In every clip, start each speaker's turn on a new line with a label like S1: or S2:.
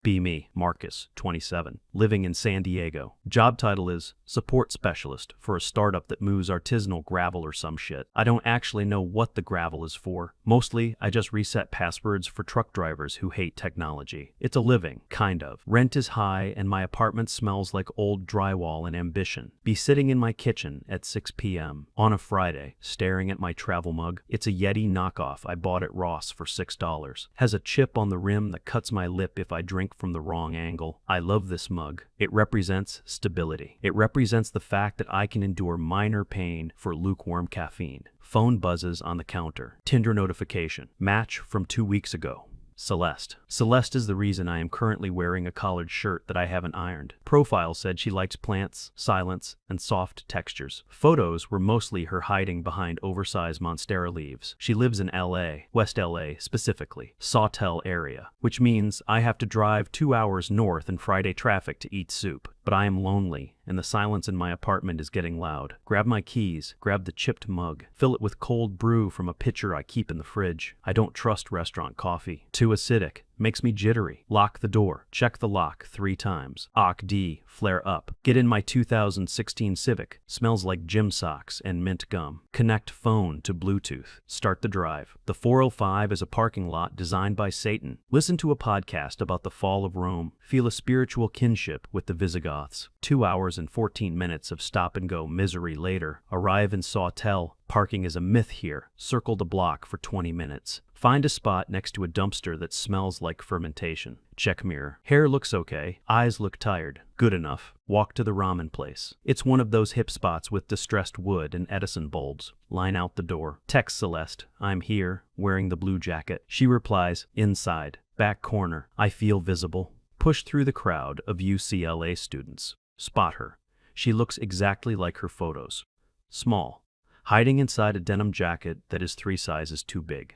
S1: Be me, Marcus, 27, living in San Diego. Job title is support specialist for a startup that moves artisanal gravel or some shit. I don't actually know what the gravel is for. Mostly, I just reset passwords for truck drivers who hate technology. It's a living, kind of. Rent is high and my apartment smells like old drywall and ambition. Be sitting in my kitchen at 6 p.m. on a Friday, staring at my travel mug. It's a Yeti knockoff I bought at Ross for $6. Has a chip on the rim that cuts my lip if I drink from the wrong angle. I love this mug. It represents stability. It represents the fact that I can endure minor pain for lukewarm caffeine. Phone buzzes on the counter. Tinder notification. Match from 2 weeks ago. Celeste. Celeste is the reason I am currently wearing a collared shirt that I haven't ironed. Profile said she likes plants, silence, and soft textures. Photos were mostly her hiding behind oversized monstera leaves. She lives in LA, West LA specifically, Sawtell area, which means I have to drive 2 hours north in Friday traffic to eat soup. But I am lonely, and the silence in my apartment is getting loud. Grab my keys, grab the chipped mug, fill it with cold brew from a pitcher I keep in the fridge. I don't trust restaurant coffee. Too acidic. Makes me jittery. Lock the door. Check the lock 3 times. OCD. Flare up. Get in my 2016 Civic. Smells like gym socks and mint gum. Connect phone to Bluetooth. Start the drive. The 405 is a parking lot designed by Satan. Listen to a podcast about the fall of Rome. Feel a spiritual kinship with the Visigoths. 2 hours and 14 minutes of stop-and-go misery later. Arrive in Sawtell. Parking is a myth here. Circle the block for 20 minutes. Find a spot next to a dumpster that smells like fermentation. Check mirror. Hair looks okay. Eyes look tired. Good enough. Walk to the ramen place. It's one of those hip spots with distressed wood and Edison bulbs. Line out the door. Text Celeste. I'm here, wearing the blue jacket. She replies, inside. Back corner. I feel visible. Push through the crowd of UCLA students. Spot her. She looks exactly like her photos. Small. Hiding inside a denim jacket that is 3 sizes too big.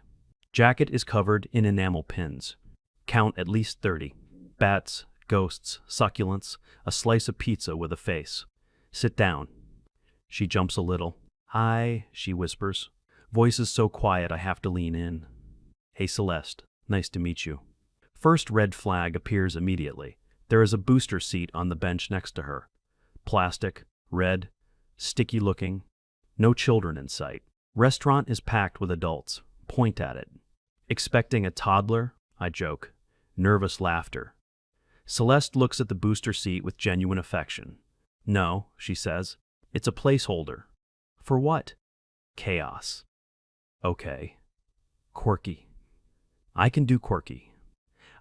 S1: Jacket is covered in enamel pins. Count at least 30. Bats, ghosts, succulents, a slice of pizza with a face. Sit down. She jumps a little. Hi, she whispers. Voice is so quiet I have to lean in. Hey Celeste, nice to meet you. First red flag appears immediately. There is a booster seat on the bench next to her. Plastic, red, sticky looking. No children in sight. Restaurant is packed with adults. Point at it. Expecting a toddler? I joke. Nervous laughter. Celeste looks at the booster seat with genuine affection. No, she says. It's a placeholder. For what? Chaos. Okay. Quirky. I can do quirky.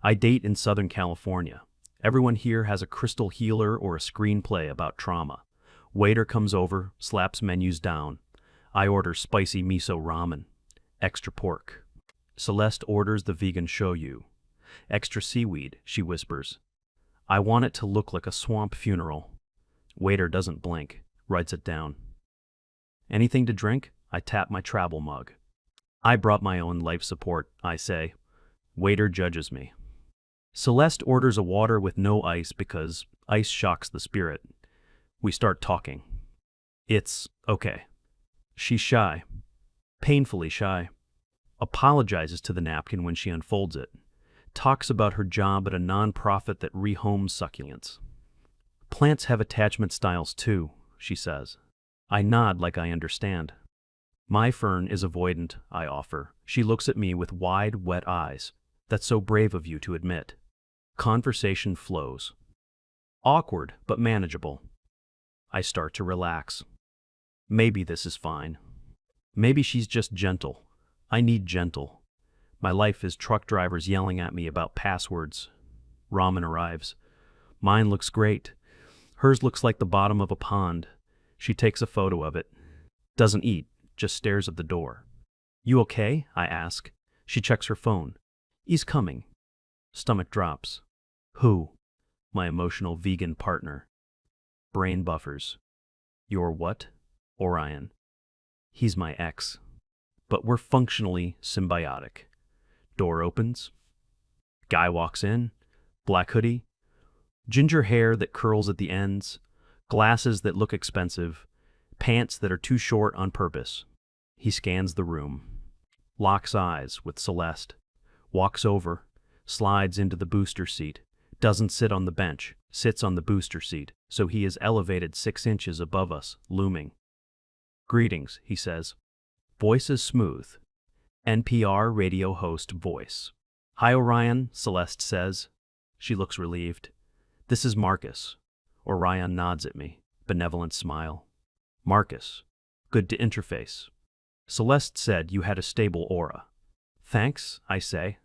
S1: I date in Southern California. Everyone here has a crystal healer or a screenplay about trauma. Waiter comes over, slaps menus down. I order spicy miso ramen. Extra pork. Celeste orders the vegan shoyu. Extra seaweed, she whispers. I want it to look like a swamp funeral. Waiter doesn't blink, writes it down. Anything to drink? I tap my travel mug. I brought my own life support, I say. Waiter judges me. Celeste orders a water with no ice because ice shocks the spirit. We start talking. It's okay. She's shy. Painfully shy. Apologizes to the napkin when she unfolds it. Talks about her job at a non-profit that rehomes succulents. Plants have attachment styles too, she says. I nod like I understand. My fern is avoidant, I offer. She looks at me with wide, wet eyes. That's so brave of you to admit. Conversation flows. Awkward, but manageable. I start to relax. Maybe this is fine. Maybe she's just gentle. I need gentle. My life is truck drivers yelling at me about passwords. Ramen arrives. Mine looks great. Hers looks like the bottom of a pond. She takes a photo of it. Doesn't eat, just stares at the door. You okay? I ask. She checks her phone. He's coming. Stomach drops. Who? My emotional vegan partner. Brain buffers. Your what? Orion. He's my ex. But we're functionally symbiotic. Door opens. Guy walks in. Black hoodie. Ginger hair that curls at the ends. Glasses that look expensive. Pants that are too short on purpose. He scans the room. Locks eyes with Celeste. Walks over. Slides into the booster seat. Doesn't sit on the bench, sits on the booster seat, so he is elevated 6 inches above us, looming. Greetings, he says. Voice is smooth. NPR radio host voice. Hi, Orion, Celeste says. She looks relieved. This is Marcus. Orion nods at me, benevolent smile. Marcus. Good to interface. Celeste said you had a stable aura. Thanks, I say,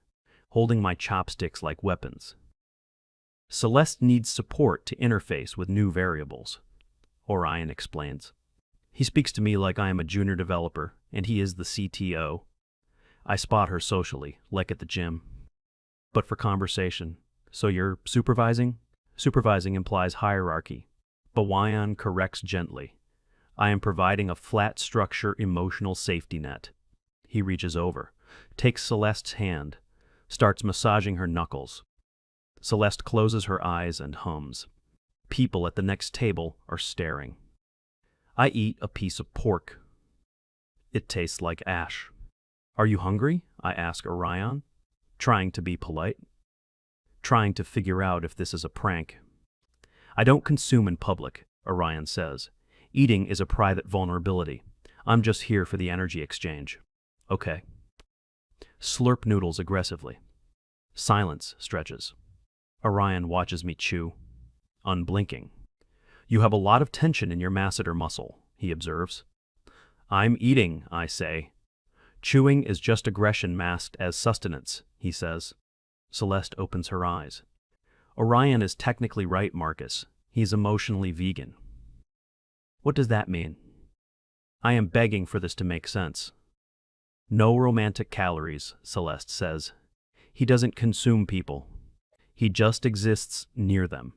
S1: holding my chopsticks like weapons. Celeste needs support to interface with new variables, Orion explains. He speaks to me like I am a junior developer, and he is the CTO. I spot her socially, like at the gym. But for conversation, so you're supervising? Supervising implies hierarchy. Bawayan corrects gently. I am providing a flat structure emotional safety net. He reaches over, takes Celeste's hand, starts massaging her knuckles. Celeste closes her eyes and hums. People at the next table are staring. I eat a piece of pork. It tastes like ash. Are you hungry? I ask Orion, trying to be polite. Trying to figure out if this is a prank. I don't consume in public, Orion says. Eating is a private vulnerability. I'm just here for the energy exchange. Okay. Slurp noodles aggressively. Silence stretches. Orion watches me chew, unblinking. You have a lot of tension in your masseter muscle, he observes. I'm eating, I say. Chewing is just aggression masked as sustenance, he says. Celeste opens her eyes. Orion is technically right, Marcus. He's emotionally vegan. What does that mean? I am begging for this to make sense. No romantic calories, Celeste says. He doesn't consume people. He just exists near them.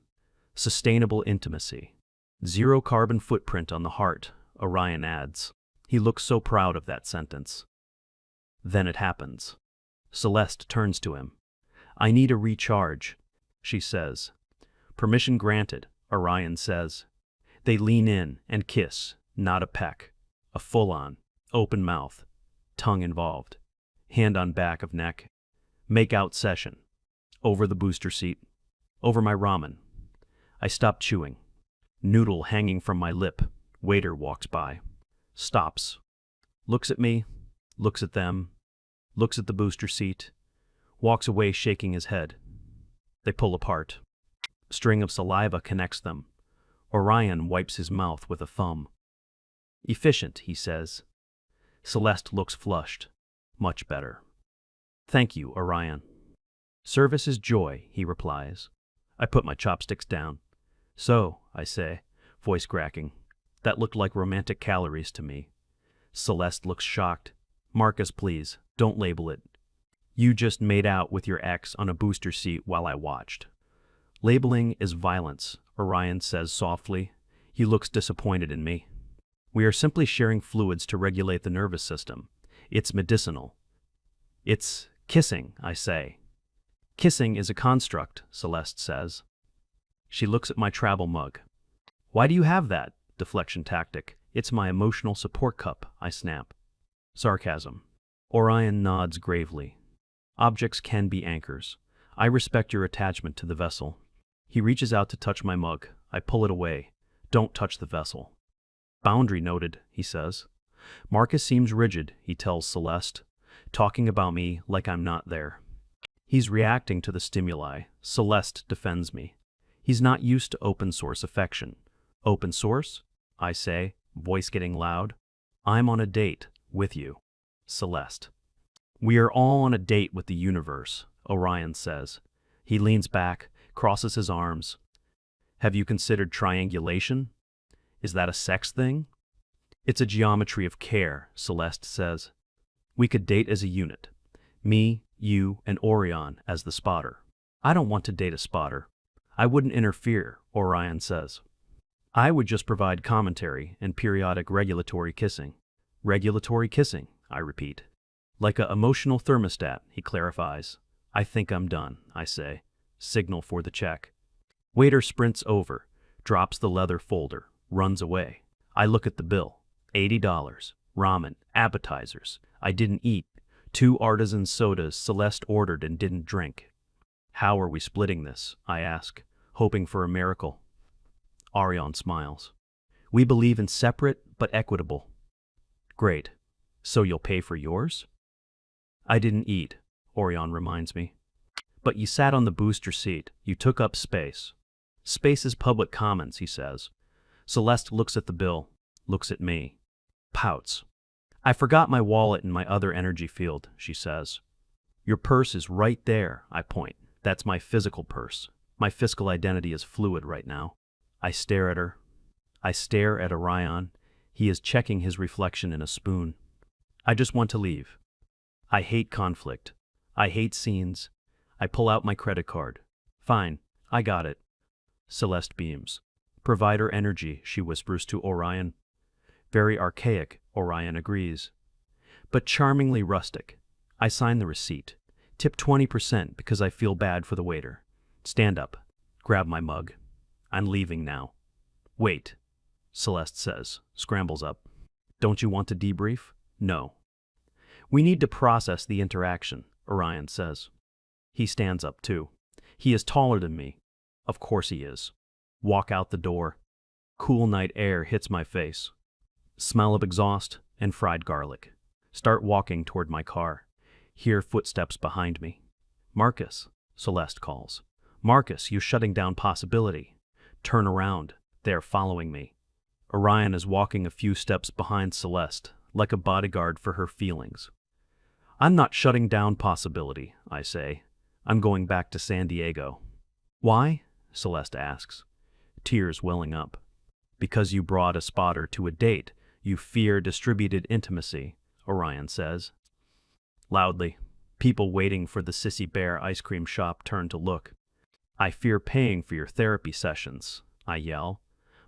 S1: Sustainable intimacy. Zero carbon footprint on the heart, Orion adds. He looks so proud of that sentence. Then it happens. Celeste turns to him. I need a recharge, she says. Permission granted, Orion says. They lean in and kiss, not a peck. A full-on, open mouth, tongue involved. Hand on back of neck. Make-out session. Over the booster seat. Over my ramen. I stop chewing. Noodle hanging from my lip. Waiter walks by. Stops. Looks at me. Looks at them. Looks at the booster seat. Walks away shaking his head. They pull apart. String of saliva connects them. Orion wipes his mouth with a thumb. Efficient, he says. Celeste looks flushed. Much better. Thank you, Orion. Service is joy, he replies. I put my chopsticks down. So, I say, voice cracking, that looked like romantic calories to me. Celeste looks shocked. Marcus, please, don't label it. You just made out with your ex on a booster seat while I watched. Labeling is violence, Orion says softly. He looks disappointed in me. We are simply sharing fluids to regulate the nervous system. It's medicinal. It's kissing, I say. Kissing is a construct, Celeste says. She looks at my travel mug. Why do you have that? Deflection tactic. It's my emotional support cup, I snap. Sarcasm. Orion nods gravely. Objects can be anchors. I respect your attachment to the vessel. He reaches out to touch my mug. I pull it away. Don't touch the vessel. Boundary noted, he says. Marcus seems rigid, he tells Celeste, talking about me like I'm not there. He's reacting to the stimuli. Celeste defends me. He's not used to open source affection. Open source? I say, voice getting loud. I'm on a date with you, Celeste. We are all on a date with the universe, Orion says. He leans back, crosses his arms. Have you considered triangulation? Is that a sex thing? It's a geometry of care, Celeste says. We could date as a unit. Me, you, and Orion as the spotter. I don't want to date a spotter. I wouldn't interfere, Orion says. I would just provide commentary and periodic regulatory kissing. Regulatory kissing, I repeat. Like a emotional thermostat, he clarifies. I think I'm done, I say. Signal for the check. Waiter sprints over, drops the leather folder, runs away. I look at the bill. $80. Ramen, appetizers. I didn't eat. 2 artisan sodas Celeste ordered and didn't drink. How are we splitting this? I ask, hoping for a miracle. Orion smiles. We believe in separate but equitable. Great. So you'll pay for yours? I didn't eat, Orion reminds me. But you sat on the booster seat. You took up space. Space is public commons, he says. Celeste looks at the bill, looks at me. Pouts. I forgot my wallet in my other energy field, she says. Your purse is right there, I point. That's my physical purse. My fiscal identity is fluid right now. I stare at her. I stare at Orion. He is checking his reflection in a spoon. I just want to leave. I hate conflict. I hate scenes. I pull out my credit card. Fine, I got it. Celeste beams. Provider energy, she whispers to Orion. Very archaic, Orion agrees. But charmingly rustic. I sign the receipt. Tip 20% because I feel bad for the waiter. Stand up. Grab my mug. I'm leaving now. Wait, Celeste says, scrambles up. Don't you want to debrief? No. We need to process the interaction, Orion says. He stands up too. He is taller than me. Of course he is. Walk out the door. Cool night air hits my face. Smell of exhaust and fried garlic. Start walking toward my car. Hear footsteps behind me. Marcus, Celeste calls. Marcus, you shutting down possibility. Turn around. They're following me. Orion is walking a few steps behind Celeste, like a bodyguard for her feelings. I'm not shutting down possibility, I say. I'm going back to San Diego. Why? Celeste asks, tears welling up. Because you brought a spotter to a date. You fear distributed intimacy, Orion says. Loudly, people waiting for the Sissy Bear ice cream shop turn to look. I fear paying for your therapy sessions, I yell.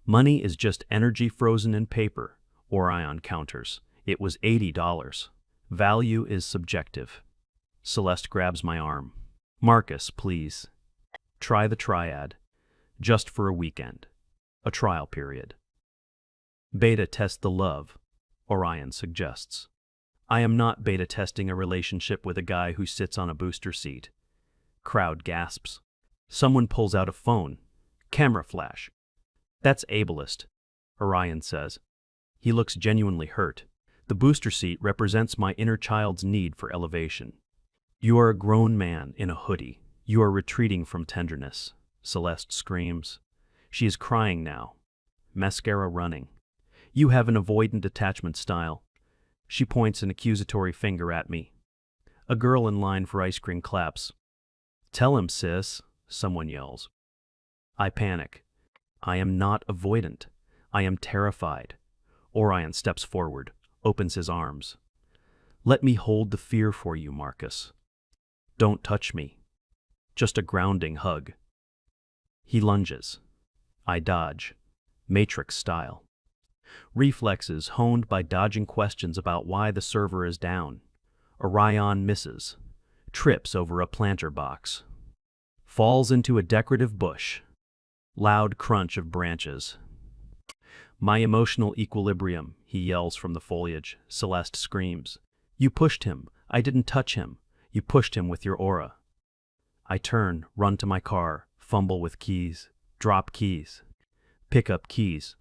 S1: Money is just energy frozen in paper, Orion counters. It was $80. Value is subjective. Celeste grabs my arm. Marcus, please. Try the Triad. Just for a weekend. A trial period. Beta test the love, Orion suggests. I am not beta testing a relationship with a guy who sits on a booster seat. Crowd gasps. Someone pulls out a phone. Camera flash. That's ableist, Orion says. He looks genuinely hurt. The booster seat represents my inner child's need for elevation. You are a grown man in a hoodie. You are retreating from tenderness, Celeste screams. She is crying now. Mascara running. You have an avoidant attachment style. She points an accusatory finger at me. A girl in line for ice cream claps. Tell him, sis, someone yells. I panic. I am not avoidant. I am terrified. Orion steps forward, opens his arms. Let me hold the fear for you, Marcus. Don't touch me. Just a grounding hug. He lunges. I dodge. Matrix style. Reflexes honed by dodging questions about why the server is down. Orion misses. Trips over a planter box. Falls into a decorative bush. Loud crunch of branches. My emotional equilibrium, he yells from the foliage. Celeste screams. You pushed him. I didn't touch him. You pushed him with your aura. I turn, run to my car, fumble with keys, drop keys, pick up keys,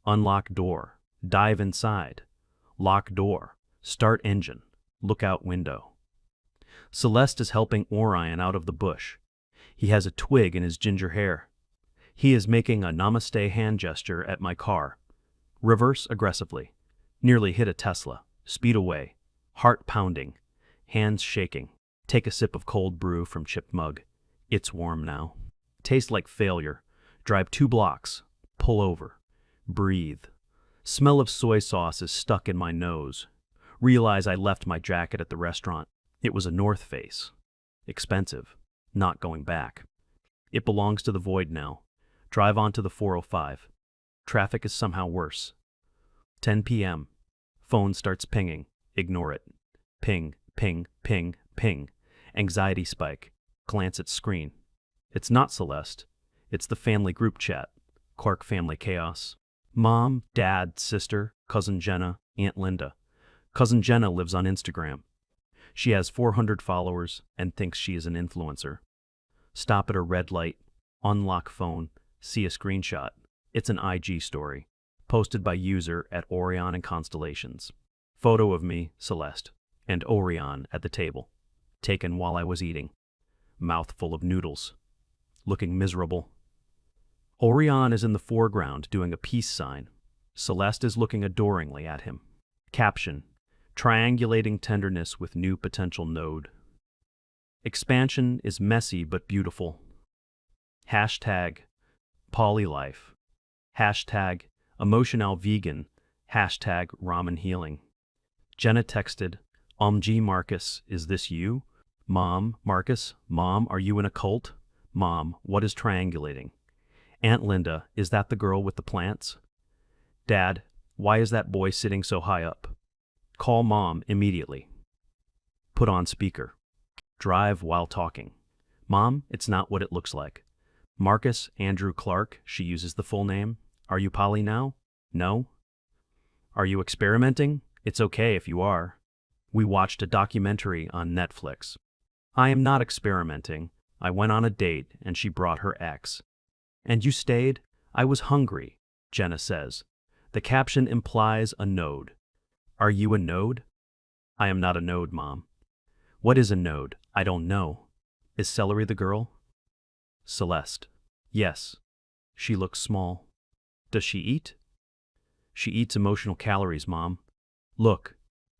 S1: unlock door, dive inside, lock door, start engine, look out window. Celeste is helping Orion out of the bush. He has a twig in his ginger hair. He is making a namaste hand gesture at my car. Reverse aggressively. Nearly hit a Tesla. Speed away. Heart pounding. Hands shaking. Take a sip of cold brew from chipped mug. It's warm now. Tastes like failure. Drive 2 blocks. Pull over. Breathe. Smell of soy sauce is stuck in my nose. Realize I left my jacket at the restaurant. It was a North Face. Expensive. Not going back. It belongs to the void now. Drive onto the 405. Traffic is somehow worse. 10 p.m. Phone starts pinging. Ignore it. Ping, ping, ping, ping. Anxiety spike. Glance at screen. It's not Celeste. It's the family group chat. Clark family chaos. Mom, dad, sister, cousin Jenna, Aunt Linda. Cousin Jenna lives on Instagram. She has 400 followers and thinks she is an influencer. Stop at a red light, unlock phone, see a screenshot. It's an IG story, posted by user at Orion and Constellations. Photo of me, Celeste, and Orion at the table, taken while I was eating. Mouth full of noodles. Looking miserable. Orion is in the foreground doing a peace sign. Celeste is looking adoringly at him. Caption: triangulating tenderness with new potential node. Expansion is messy but beautiful. Hashtag polylife. Hashtag emotional vegan. Hashtag ramen healing. Jenna texted, G Marcus, is this you? Mom, Marcus, Mom, are you in a cult? Mom, what is triangulating? Aunt Linda, is that the girl with the plants? Dad, why is that boy sitting so high up? Call Mom immediately. Put on speaker. Drive while talking. Mom, it's not what it looks like. Marcus Andrew Clark, she uses the full name. Are you poly now? No? Are you experimenting? It's okay if you are. We watched a documentary on Netflix. I am not experimenting. I went on a date and she brought her ex. And you stayed? I was hungry, Jenna says. The caption implies a node. Are you a node? I am not a node, Mom. What is a node? I don't know. Is Celery the girl? Celeste. Yes. She looks small. Does she eat? She eats emotional calories, Mom. Look,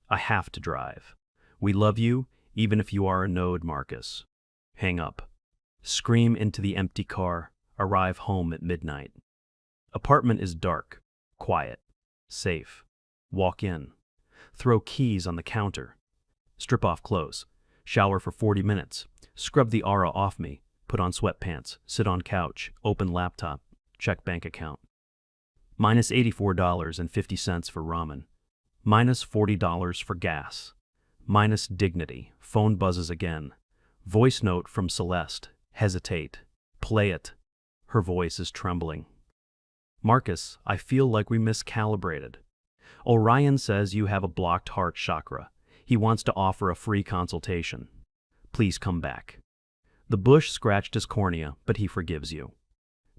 S1: I have to drive. We love you, even if you are a node, Marcus. Hang up. Scream into the empty car. Arrive home at midnight. Apartment is dark, quiet, safe. Walk in. Throw keys on the counter. Strip off clothes. Shower for 40 minutes. Scrub the aura off me. Put on sweatpants. Sit on couch. Open laptop. Check bank account. Minus $84.50 for ramen. Minus $40 for gas. Minus dignity. Phone buzzes again. Voice note from Celeste. Hesitate. Play it. Her voice is trembling. Marcus, I feel like we miscalibrated. Orion says you have a blocked heart chakra. He wants to offer a free consultation. Please come back. The bush scratched his cornea, but he forgives you.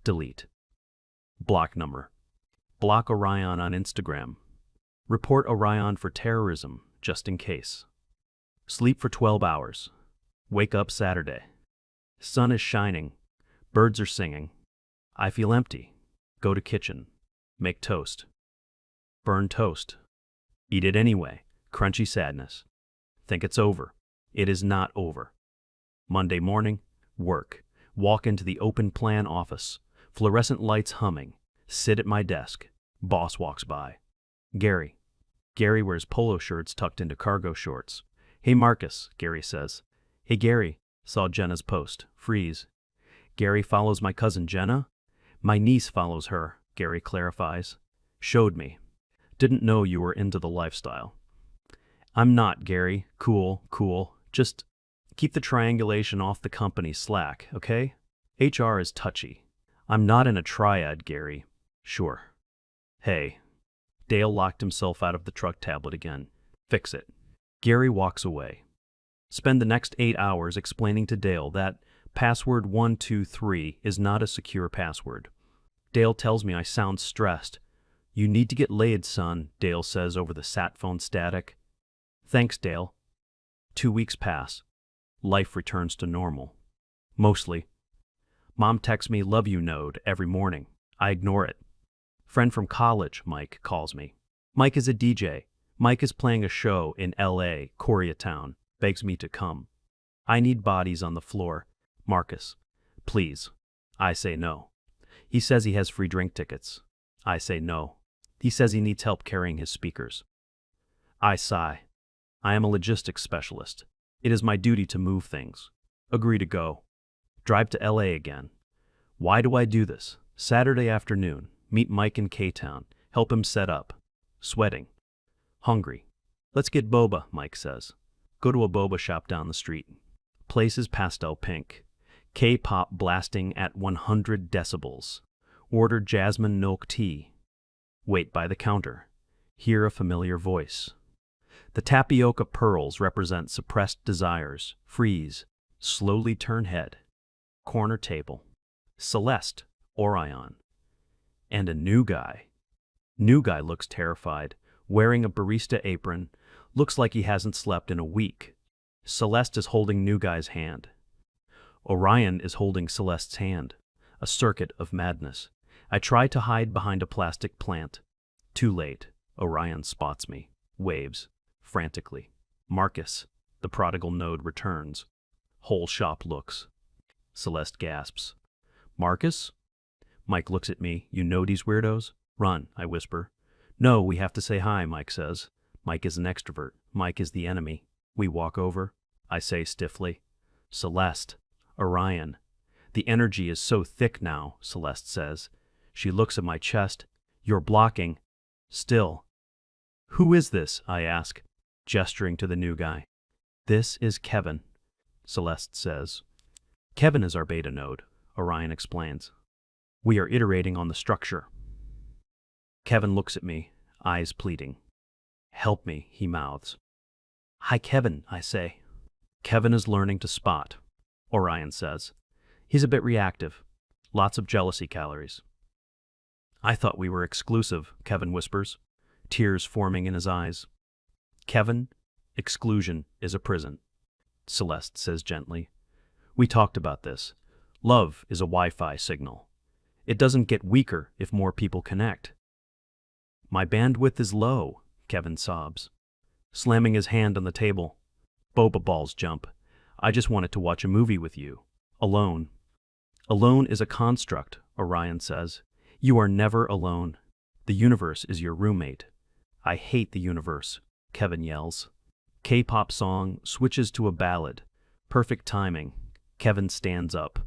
S1: Delete. Block number. Block Orion on Instagram. Report Orion for terrorism, just in case. Sleep for 12 hours. Wake up Saturday. Sun is shining. Birds are singing. I feel empty. Go to kitchen. Make toast. Burn toast. Eat it anyway. Crunchy sadness. Think it's over. It is not over. Monday morning, work. Walk into the open plan office. Fluorescent lights humming. Sit at my desk. Boss walks by. Gary. Gary wears polo shirts tucked into cargo shorts. Hey Marcus, Gary says. Hey Gary, saw Jenna's post. Freeze. Gary follows my cousin Jenna? My niece follows her, Gary clarifies. Showed me. Didn't know you were into the lifestyle. I'm not, Gary. Cool, cool. Just keep the triangulation off the company slack, okay? HR is touchy. I'm not in a triad, Gary. Sure. Hey. Dale locked himself out of the truck tablet again. Fix it. Gary walks away. Spend the next 8 hours explaining to Dale that password 123 is not a secure password. Dale tells me I sound stressed. You need to get laid, son, Dale says over the sat phone static. Thanks, Dale. 2 weeks pass. Life returns to normal. Mostly. Mom texts me love you node every morning. I ignore it. Friend from college, Mike, calls me. Mike is a DJ. Mike is playing a show in L.A., Koreatown, begs me to come. I need bodies on the floor. Marcus, please. I say no. He says he has free drink tickets. I say no. He says he needs help carrying his speakers. I sigh. I am a logistics specialist. It is my duty to move things. Agree to go. Drive to L.A. again. Why do I do this? Saturday afternoon. Meet Mike in K-Town. Help him set up. Sweating. Hungry. Let's get boba, Mike says. Go to a boba shop down the street. Place is pastel pink. K-pop blasting at 100 decibels. Order jasmine milk tea. Wait by the counter. Hear a familiar voice. The tapioca pearls represent suppressed desires. Freeze. Slowly turn head. corner table. Celeste, Orion, and a new guy. New guy looks terrified, wearing a barista apron, looks like he hasn't slept in a week. Celeste is holding new guy's hand. Orion is holding Celeste's hand. A circuit of madness. I try to hide behind a plastic plant. Too late. Orion spots me, waves, frantically. Marcus, the prodigal node, returns. Whole shop looks. Celeste gasps. Marcus? Mike looks at me. You know these weirdos? Run, I whisper. No, we have to say hi, Mike says. Mike is an extrovert. Mike is the enemy. We walk over. I say stiffly. Celeste. Orion. The energy is so thick now, Celeste says. She looks at my chest. You're blocking. Still. Who is this? I ask, gesturing to the new guy. This is Kevin, Celeste says. Kevin is our beta node, Orion explains. We are iterating on the structure. Kevin looks at me, eyes pleading. Help me, he mouths. Hi, Kevin, I say. Kevin is learning to spot, Orion says. He's a bit reactive. Lots of jealousy calories. I thought we were exclusive, Kevin whispers, tears forming in his eyes. Kevin, exclusion is a prison, Celeste says gently. We talked about this. Love is a Wi-Fi signal. It doesn't get weaker if more people connect. My bandwidth is low, Kevin sobs, slamming his hand on the table. Boba balls jump. I just wanted to watch a movie with you. Alone. Alone is a construct, Orion says. You are never alone. The universe is your roommate. I hate the universe, Kevin yells. K-pop song switches to a ballad. Perfect timing. Kevin stands up.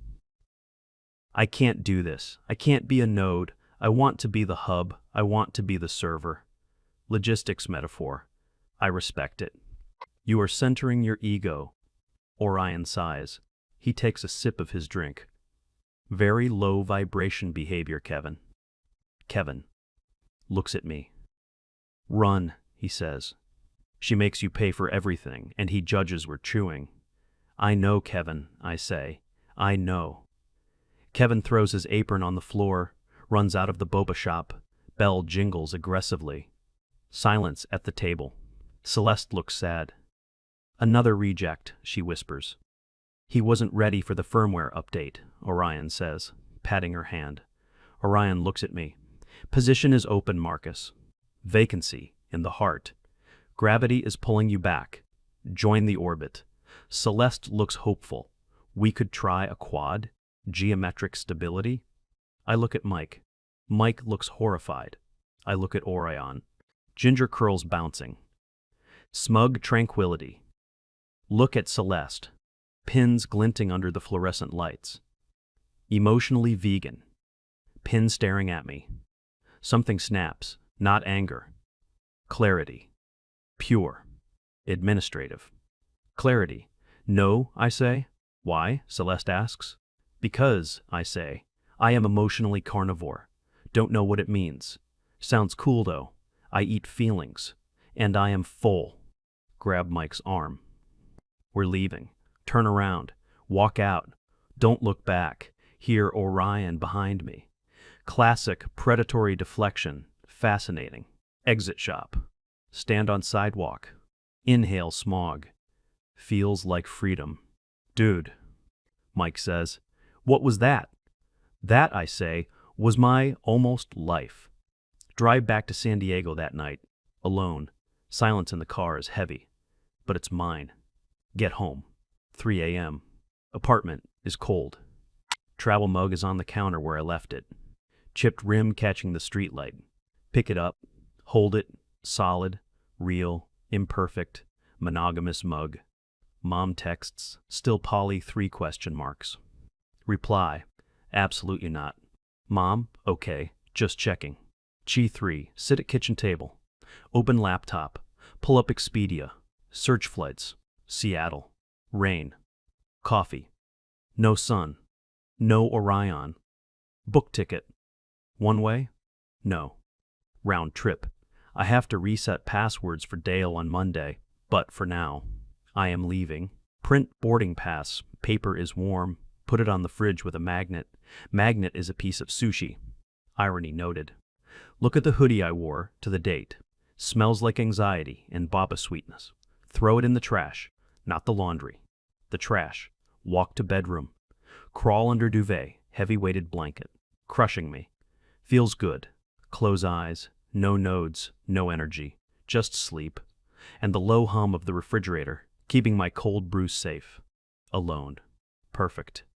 S1: I can't do this. I can't be a node. I want to be the hub. I want to be the server. Logistics metaphor. I respect it. You are centering your ego. Orion sighs. He takes a sip of his drink. Very low vibration behavior, Kevin. Kevin looks at me. Run, he says. She makes you pay for everything, and he judges we're chewing. I know, Kevin, I say. I know. Kevin throws his apron on the floor, runs out of the boba shop. Bell jingles aggressively. Silence at the table. Celeste looks sad. Another reject, she whispers. He wasn't ready for the firmware update, Orion says, patting her hand. Orion looks at me. Position is open, Marcus. Vacancy in the heart. Gravity is pulling you back. Join the orbit. Celeste looks hopeful. We could try a quad? Geometric stability? I look at Mike. Mike looks horrified. I look at Orion. Ginger curls bouncing. Smug tranquility. Look at Celeste. Pins glinting under the fluorescent lights. Emotionally vegan. Pin staring at me. Something snaps, not anger. Clarity. Pure. Administrative. Clarity. No, I say. Why? Celeste asks. Because, I say, I am emotionally carnivore. Don't know what it means. Sounds cool though. I eat feelings. And I am full. Grab Mike's arm. We're leaving. Turn around. Walk out. Don't look back. Hear Orion behind me. Classic predatory deflection. Fascinating. Exit shop. Stand on sidewalk. Inhale smog. Feels like freedom. Dude, Mike says. What was that? That, I say, was my almost life. Drive back to San Diego that night. Alone. Silence in the car is heavy. But it's mine. Get home. 3 a.m. Apartment is cold. Travel mug is on the counter where I left it. Chipped rim catching the streetlight. Pick it up. Hold it. Solid. Real. Imperfect. Monogamous mug. Mom texts. Still poly 3 question marks. Reply. Absolutely not. Mom? Okay. Just checking. Chi 3. Sit at kitchen table. Open laptop. Pull up Expedia. Search flights. Seattle. Rain. Coffee. No sun. No Orion. Book ticket. One way? No. Round trip. I have to reset passwords for Dale on Monday, but for now, I am leaving. Print boarding pass. Paper is warm. Put it on the fridge with a magnet. Magnet is a piece of sushi. Irony noted. Look at the hoodie I wore to the date. Smells like anxiety and baba sweetness. Throw it in the trash, not the laundry. The trash. Walk to bedroom. Crawl under duvet, heavy-weighted blanket. Crushing me. Feels good. Close eyes. No nodes, no energy. Just sleep. And the low hum of the refrigerator, keeping my cold brew safe. Alone. Perfect.